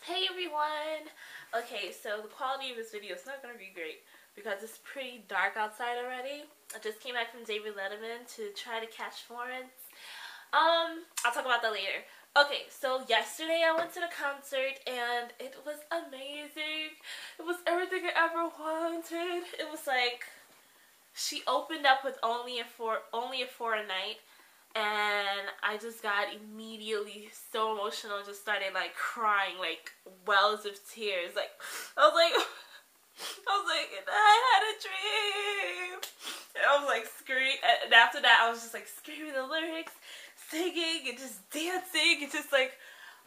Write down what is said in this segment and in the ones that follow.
Hey everyone! Okay, so the quality of this video is not going to be great because it's pretty dark outside already. I just came back from Letterman to try to catch Florence. I'll talk about that later. Okay, so yesterday I went to the concert and it was amazing. It was everything I ever wanted. It was like she opened up with only a four a night. And I just got immediately so emotional, just started like crying, like wells of tears. Like I was like, I had a dream. And I was like screaming. And after that, I was just like screaming the lyrics, singing, and just dancing, and just like,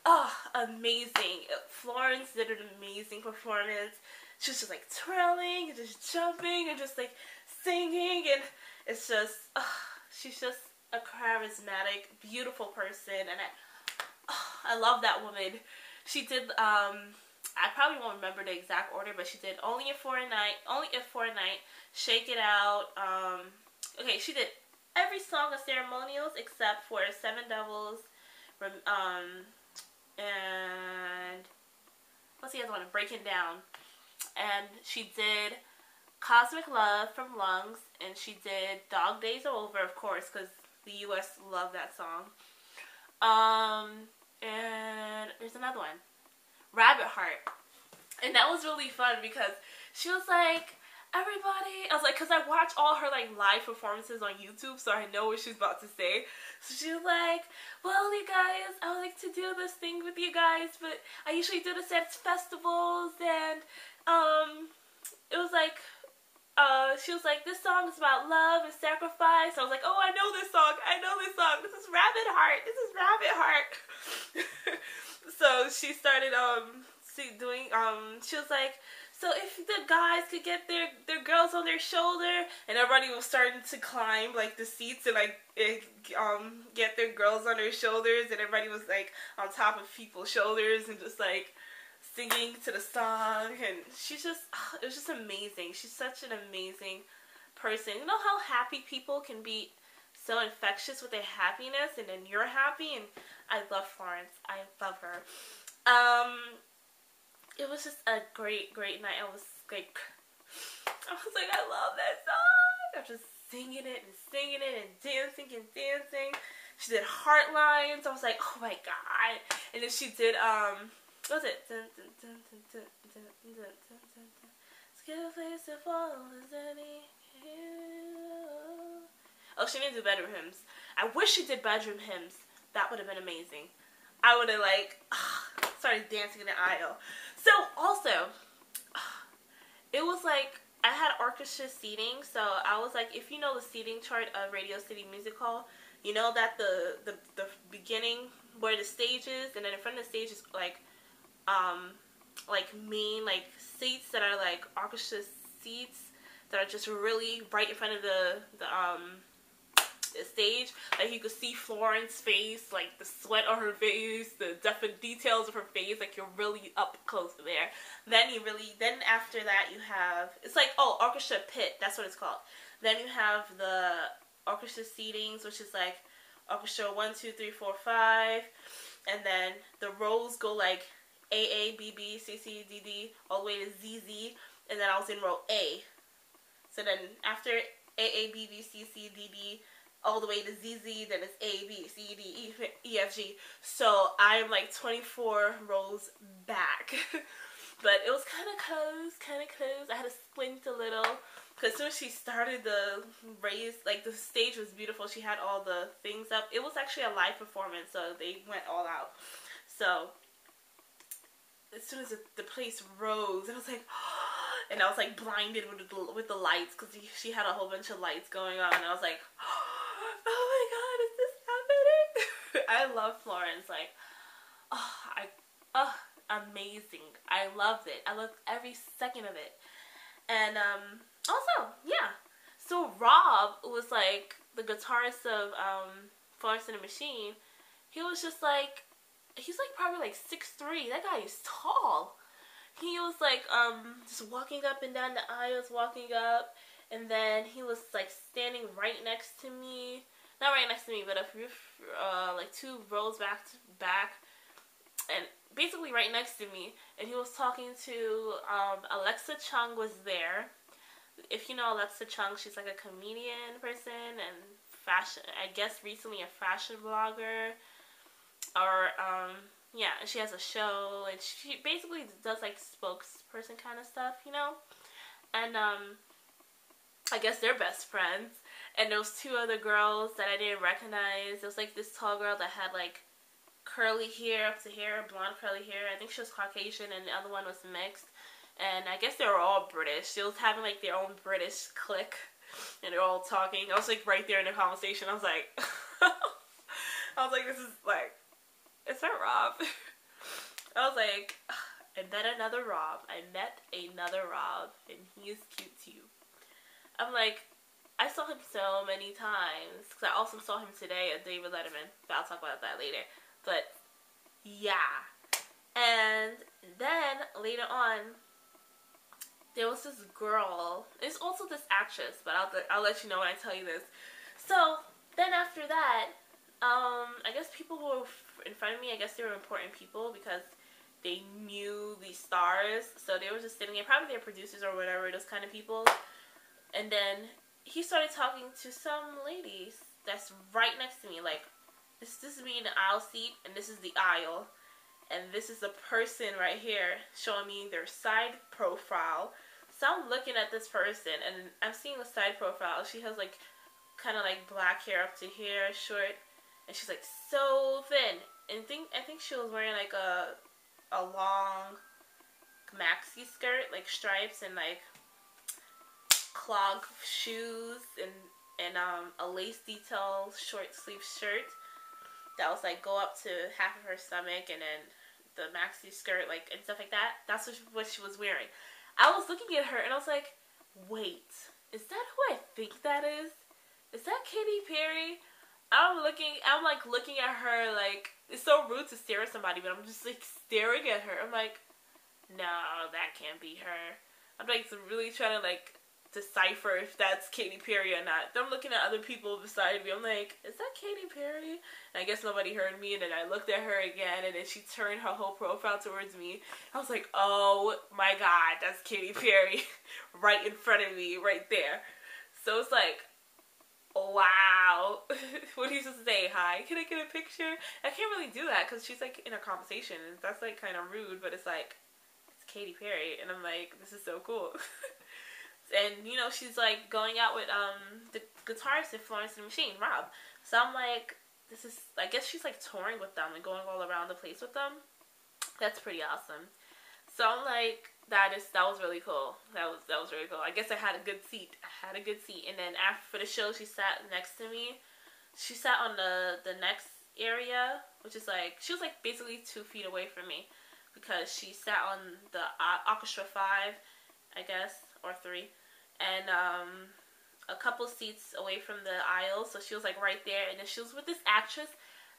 oh, amazing. Florence did an amazing performance. She was just like twirling and just jumping and just like singing, and it's just, she's just a charismatic, beautiful person, and I love that woman. She did, I probably won't remember the exact order, but she did Only a Four a Night, Shake It Out, okay, she did every song of Ceremonials except for Seven Devils, and what's the other one? Breaking Down. And she did Cosmic Love from Lungs, and she did Dog Days Are Over, of course, because the U.S. love that song. And there's another one, Rabbit Heart. And that was really fun because she was like, everybody, I was like, because I watch all her like live performances on YouTube, so I know what she's about to say. So she was like, well, you guys, I would like to do this thing with you guys, but I usually do this at festivals, and it was like, she was like, this song is about love and sacrifice. I was like, oh, I know this song. This is Rabbit Heart. So she started, she was like, so if the guys could get their girls on their shoulder, and everybody was starting to climb, like, the seats and, like, get their girls on their shoulders, and everybody was, like, on top of people's shoulders and just, like, singing to the song, and she's just, it was just amazing. She's such an amazing person. You know how happy people can be so infectious with their happiness, and then you're happy, and I love Florence. I love her. It was just a great night. I was like, I love that song. I'm just singing it and dancing. She did Heartlines. I was like, oh my god. And then she did, what was it? Oh, she didn't do bedroom hymns. I wish she did bedroom hymns. That would have been amazing. I would have like started dancing in the aisle. So also, it was like I had orchestra seating. So I was like, if you know the seating chart of Radio City Music Hall, you know that the beginning where the stage is, and then in front of the stage is like main like seats that are like orchestra seats that are just really right in front of the stage. Like you could see Florence's face, like the sweat on her face, the definite details of her face, like you're really up close there. Then after that you have, it's like, oh, orchestra pit, that's what it's called. Then you have the orchestra seatings, which is like orchestra 1, 2, 3, 4, 5, and then the rows go like AA, BB, CC, DD, all the way to ZZ, and then I was in row A. So then after AA, BB, CC, DD, all the way to ZZ, then it's A, B, C, D, E, F, G. So I'm like 24 rows back. But it was kind of close. I had to squint a little. Because as soon as she started the raise, like the stage was beautiful. She had all the things up. It was actually a live performance, so they went all out. So as soon as the place rose, and I was like, and I was like blinded with the lights, because she had a whole bunch of lights going on, and I was like, oh my god, is this happening? I love Florence, like, amazing. I loved it. I loved every second of it. And also, yeah, so Rob was like the guitarist of Florence and the Machine. He was just like, he's like probably like 6'3". That guy is tall. He was like just walking up and down the aisles, and then he was like standing right next to me. Not right next to me, but like 2 rows back to back. And basically right next to me, and he was talking to Alexa Chung was there. If you know Alexa Chung, she's like a comedian person and fashion, I guess recently a fashion blogger, or yeah, she has a show, and she basically does like spokesperson kind of stuff, you know. And I guess they're best friends. And there was two other girls that I didn't recognize. There was like this tall girl that had like curly hair up to here, blonde curly hair. I think she was Caucasian, and the other one was mixed. And I guess they were all British. They was having like their own British clique, and they're all talking. I was like right there in the conversation. I was like, this is like, is that Rob? I was like, I met another Rob. I met another Rob, and he is cute too. I'm like, I saw him so many times, because I also saw him today at David Letterman, but I'll talk about that later. But, yeah. And then, later on, there was this girl. It's also this actress, but I'll let you know when I tell you this. So, then after that, I guess people who were in front of me, I guess they were important people, because they knew these stars. So they were just sitting there, probably their producers or whatever, those kind of people. And then he started talking to some ladies that's right next to me. Like, this is me in the aisle seat, and this is the aisle. And this is the person right here showing me their side profile. So I'm looking at this person, and I'm seeing the side profile. She has, like, kind of, like, black hair up to here, short. And she's, like, so thin. And I think she was wearing, like, a long maxi skirt, like, stripes and, like, clog shoes and a lace detail short sleeve shirt that was like go up to half of her stomach, and then the maxi skirt like and stuff like that. That's what she was wearing. I was looking at her and I was like, wait, is that who I think that is? Is that Katy Perry? I'm like looking at her like, it's so rude to stare at somebody, but I'm just like staring at her. I'm like, no, that can't be her. I'm like really trying to like decipher if that's Katy Perry or not. Then I'm looking at other people beside me. I'm like, is that Katy Perry? And I guess nobody heard me, and then I looked at her again, and then she turned her whole profile towards me. I was like, oh my god, that's Katy Perry right in front of me, right there. So it's like, wow. What do you supposed to say? Hi, can I get a picture? I can't really do that because she's like in a conversation, and that's like kind of rude, but it's like, it's Katy Perry, and I'm like, this is so cool. And, you know, she's, like, going out with, the guitarist in Florence and the Machine, Rob. So I'm like, this is, I guess she's, like, touring with them and going all around the place with them. That's pretty awesome. So I'm like, that was really cool. That was really cool. I guess I had a good seat. And then after the show, she sat next to me. She sat on the next area, which is, like, she was, like, basically 2 feet away from me. Because she sat on the Orchestra 5, I guess, or 3. And a couple seats away from the aisle, so she was like right there. And then she was with this actress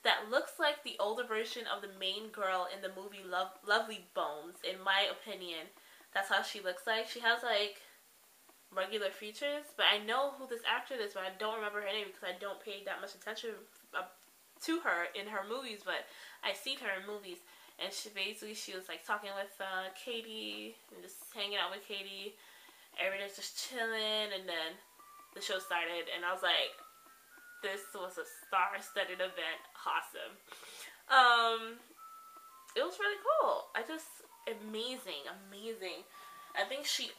that looks like the older version of the main girl in the movie Lovely Bones. In my opinion, that's how she looks like. She has like regular features, but I know who this actress is, but I don't remember her name because I don't pay that much attention to her in her movies. But I see her in movies, and she was like talking with Katy and just hanging out with Katy. Everybody's just chilling, and then the show started, and I was like, this was a star-studded event. Awesome. It was really cool. Amazing. I think she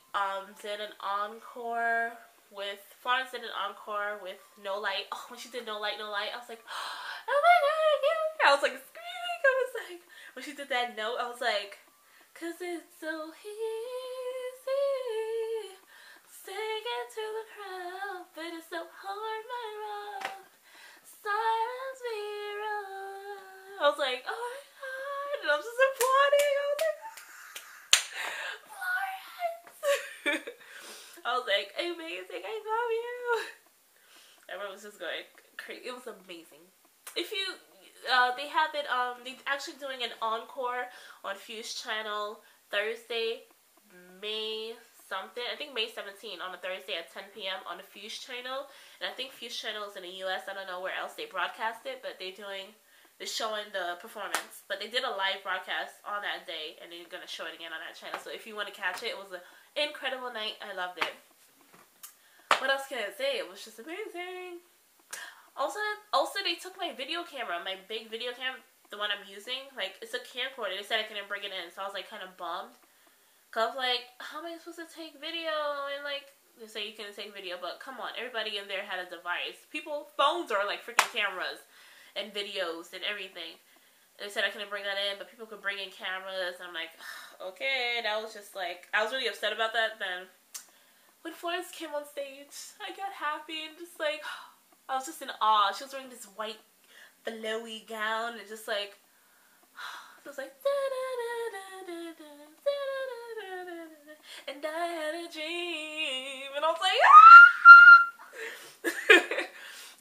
did an encore with, Florence did an encore with No Light. Oh, when she did No Light, I was like, oh my god, yeah. I was like screaming. I was like, when she did that note, I was like, 'cause it's so easy. Sing it to the crowd, but it's so hard, my rock. Silence me wrong. I was like, oh my god, and I was just applauding. I was like, Florence. I was like, amazing, I love you. Everyone was just going crazy. It was amazing. If you, they have it, they're actually doing an encore on Fuse Channel Thursday, May 17 on a Thursday at 10 p.m. on the Fuse Channel. And I think Fuse Channel is in the U.S. I don't know where else they broadcast it, but they're doing They're showing the performance, but they did a live broadcast on that day, and they're gonna show it again on that channel. So if you want to catch it, it was an incredible night. I loved it. What else can I say? It was just amazing. Also, they took my video camera, my big video camera, the one I'm using. Like, it's a camcorder. They said I couldn't bring it in, so I was like kind of bummed. Cause I was like, how am I supposed to take video? And like, they say you couldn't take video, but come on, everybody in there had a device. Phones are like freaking cameras. And videos and everything. They said I couldn't bring that in, but people could bring in cameras. And I'm like, okay. That was just like, I was really upset about that. Then when Florence came on stage, I got happy and just like, I was just in awe. She was wearing this white flowy gown and just like, it was like, and I had a dream, and I was like,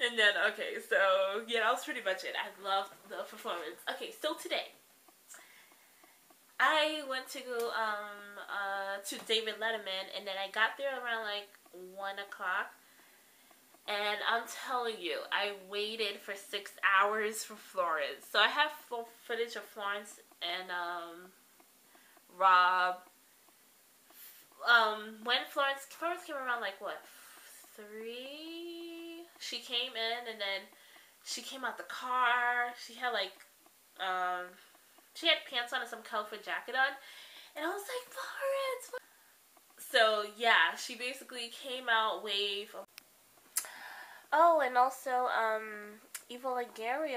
And then, okay, so, yeah, that was pretty much it. I loved the performance. Okay, so today, I went to go, to David Letterman, and then I got there around, like, 1 o'clock, and I'm telling you, I waited for 6 hours for Florence. So I have full footage of Florence and, Rob. When Florence came around, like, what, 3? She came in, and then she came out the car. She had, like, she had pants on and some colorful jacket on. And I was like, Florence! So, yeah, she basically came out, wave. Oh, and also, Eva Longoria.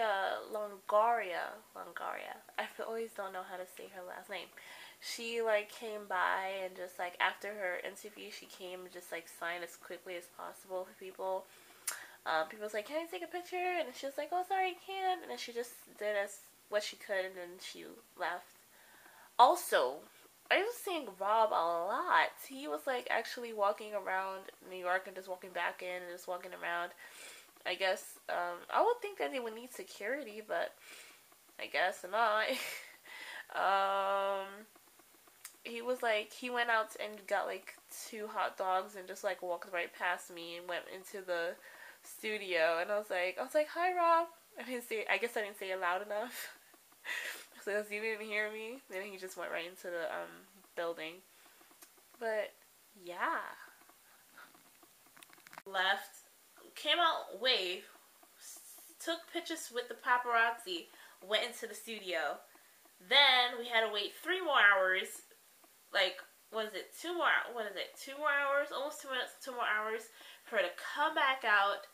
I always don't know how to say her last name. She, like, came by and just, like, after her interview, she came and just, like, signed as quickly as possible for people. People was like, can I take a picture? And she was like, oh, sorry, I can't. And then she just did what she could, and then she left. Also, I was seeing Rob a lot. He was, like, actually walking around New York and just walking back in and just walking around. I guess, I would think that they would need security, but I guess not. He was, like, he went out and got, like, 2 hot dogs and just, like, walked right past me and went into the studio, and I was like, hi, Rob. I guess I didn't say it loud enough. So he didn't hear me. Then he just went right into the building. But yeah, left, came out, waved, took pictures with the paparazzi, went into the studio. Then we had to wait 3 more hours. Like, what is it? 2 more? What is it? 2 more hours? Almost 2 minutes. 2 more hours for her to come back out.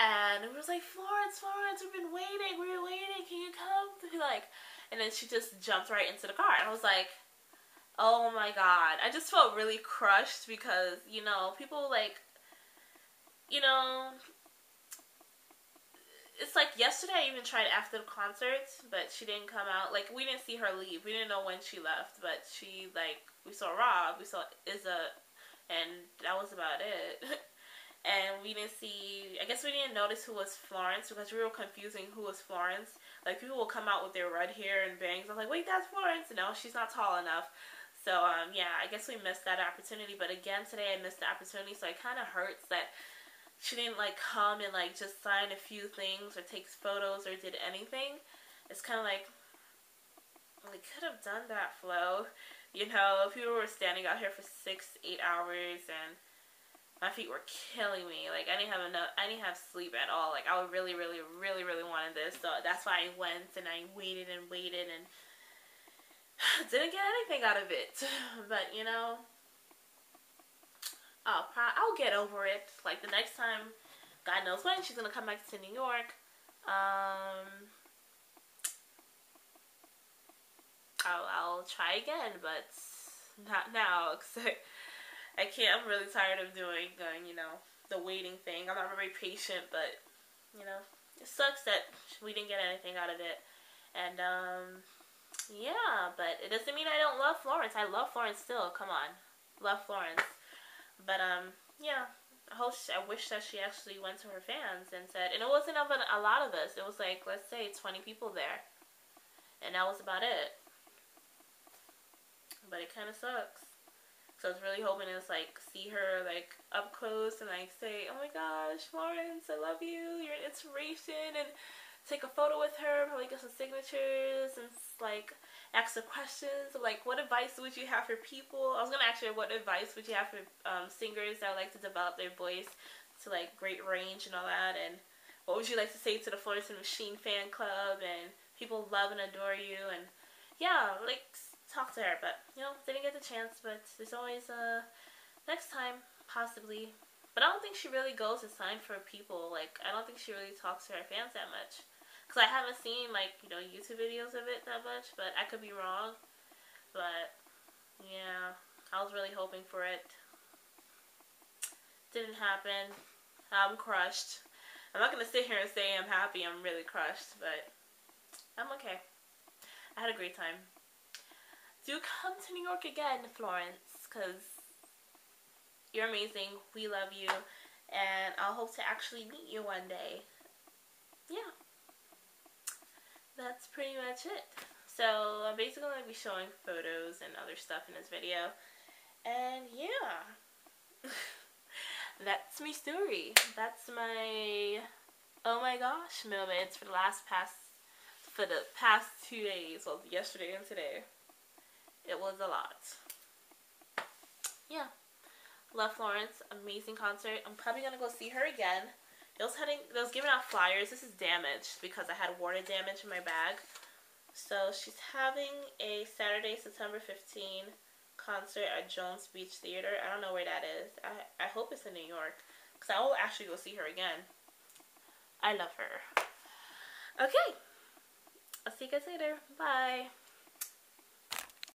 And it was like, Florence, we've been waiting. We're waiting. Can you come? Like, and then she just jumped right into the car. And I was like, oh my God. I just felt really crushed because, you know, people like, you know, it's like yesterday I even tried after the concert, but she didn't come out. Like, we didn't see her leave. We didn't know when she left, but she, like, we saw Rob, we saw Izza, and that was about it. And we didn't see, I guess we didn't notice who was Florence because we were confusing who was Florence. Like, people will come out with their red hair and bangs. I was like, wait, that's Florence. No, she's not tall enough. So, yeah, I guess we missed that opportunity. But again, today I missed the opportunity, so it kind of hurts that she didn't, like, come and, like, just sign a few things or take photos or did anything. It's kind of like, we could have done that, Flo. You know, people were standing out here for 6-8 hours, and my feet were killing me. Like, I didn't have sleep at all. Like, I really, really, really, really wanted this. So that's why I went and I waited and waited and didn't get anything out of it. But, you know, I'll get over it. Like, the next time, God knows when, she's going to come back to New York. I'll try again, but not now. Cause I can't. I'm really tired of doing, you know, the waiting thing. I'm not very patient, but, you know, it sucks that we didn't get anything out of it. And, yeah, but it doesn't mean I don't love Florence. I love Florence still. Come on. Love Florence. But, yeah, I wish that she actually went to her fans and said, and it wasn't even a lot of us. It was like, let's say 20 people there. And that was about it. But it kind of sucks. So I was really hoping to, like, see her, like, up close and, like, say, oh my gosh, Florence, I love you, you're an inspiration, and take a photo with her, probably get some signatures, and like ask her questions. Like, what advice would you have for people? I was gonna ask her what advice would you have for singers that would like to develop their voice to like great range and all that, and what would you like to say to the Florence and Machine fan club and people love and adore you, and yeah, like talk to her. But you know, didn't get the chance. But there's always next time possibly. But I don't think she really goes to sign for people. Like, I don't think she really talks to her fans that much. Because I haven't seen, like, you know, YouTube videos of it that much. But I could be wrong. But, yeah. I was really hoping for it. Didn't happen. I'm crushed. I'm not going to sit here and say I'm happy. I'm really crushed. But I'm okay. I had a great time. Do come to New York again, Florence. Because you're amazing. We love you. And I'll hope to actually meet you one day. Yeah. That's pretty much it. So, I'm basically going to be showing photos and other stuff in this video. And, yeah. That's my story. That's my oh my gosh moments for the past 2 days. Well, yesterday and today. It was a lot. Yeah. Love Florence. Amazing concert. I'm probably going to go see her again. It was giving out flyers. This is damaged because I had water damage in my bag. So she's having a Saturday, September 15 concert at Jones Beach Theater. I don't know where that is. I hope it's in New York. Because I will actually go see her again. I love her. Okay. I'll see you guys later. Bye.